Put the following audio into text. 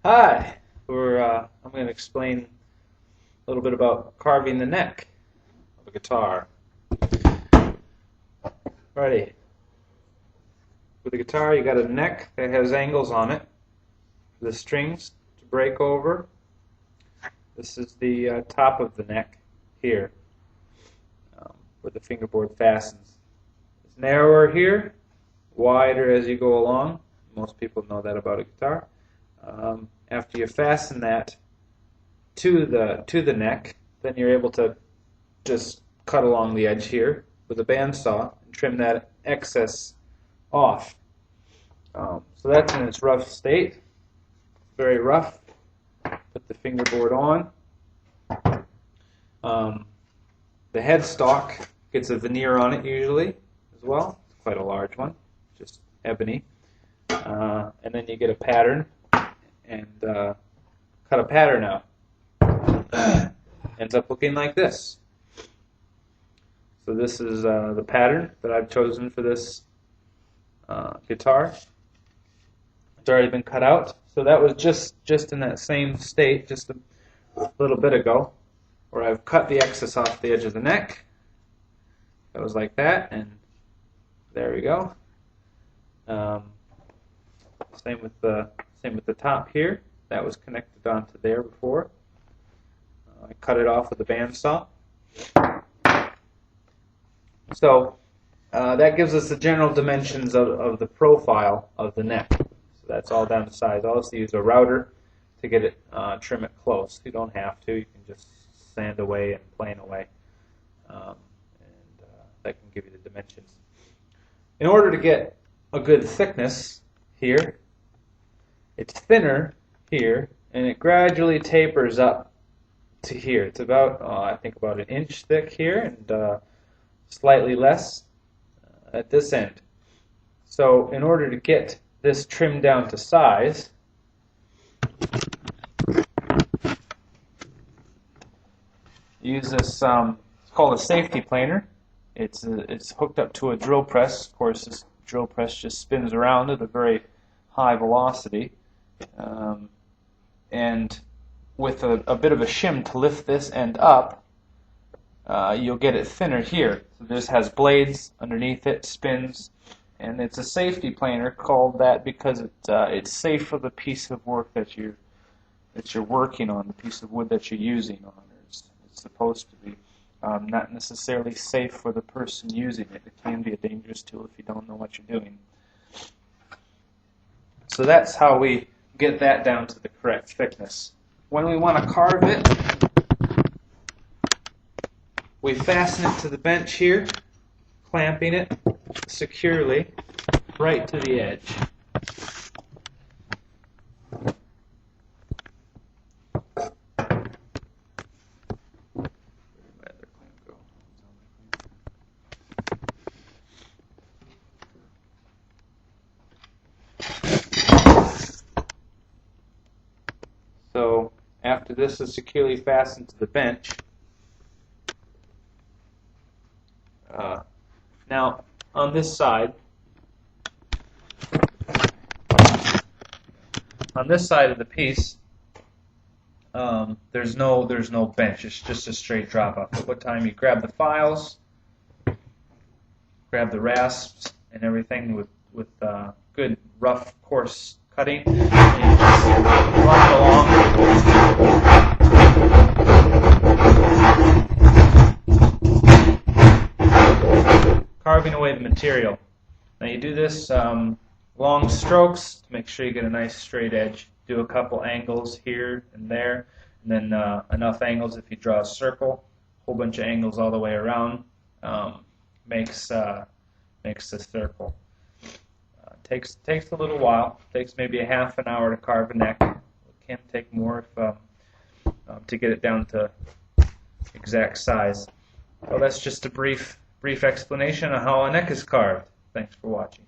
Hi, I'm going to explain a little bit about carving the neck of a guitar. Ready? With a guitar, you got a neck that has angles on it for the strings to break over. This is the top of the neck here, where the fingerboard fastens. It's narrower here, wider as you go along. Most people know that about a guitar. After you fasten that to the neck, then you're able to just cut along the edge here with a bandsaw and trim that excess off. So that's in its rough state. Very rough. Put the fingerboard on. The headstock gets a veneer on it usually as well. It's quite a large one, just ebony. And then you get a pattern and cut a pattern out. Ends up looking like this. So this is the pattern that I've chosen for this guitar. It's already been cut out. So that was just in that same state just a little bit ago, where I've cut the excess off the edge of the neck. That was like that, and there we go. Same with the top here. That was connected onto there before. I cut it off with a bandsaw. So that gives us the general dimensions of the profile of the neck. So that's all down to size. I also use a router to get it trim it close. You don't have to. You can just sand away and plane away, and that can give you the dimensions. In order to get a good thickness here, it's thinner here, and it gradually tapers up to here. It's about, I think, about an inch thick here, and slightly less at this end. So in order to get this trimmed down to size, use this, it's called a safety planer. It's hooked up to a drill press. Of course, this drill press just spins around at a very high velocity. And with a bit of a shim to lift this end up, you'll get it thinner here. So this has blades underneath it, spins, and it's a safety planer called that because it's safe for the piece of work that you're working on, the piece of wood that you're using on. It's supposed to be. Not necessarily safe for the person using it. It can be a dangerous tool if you don't know what you're doing. So that's how we get that down to the correct thickness. When we want to carve it, we fasten it to the bench here, clamping it securely right to the edge. So after this is securely fastened to the bench, now on this side of the piece, there's no bench. It's just a straight drop off. At what time you grab the files, grab the rasps and everything with good rough coarse cutting, and you just run it along. Carving away the material. Now you do this long strokes to make sure you get a nice straight edge. Do a couple angles here and there, and then enough angles if you draw a circle. A whole bunch of angles all the way around makes the circle. Takes a little while. Takes maybe a half an hour to carve a neck. It can take more to get it down to exact size. Well, that's just a brief explanation of how a neck is carved. Thanks for watching.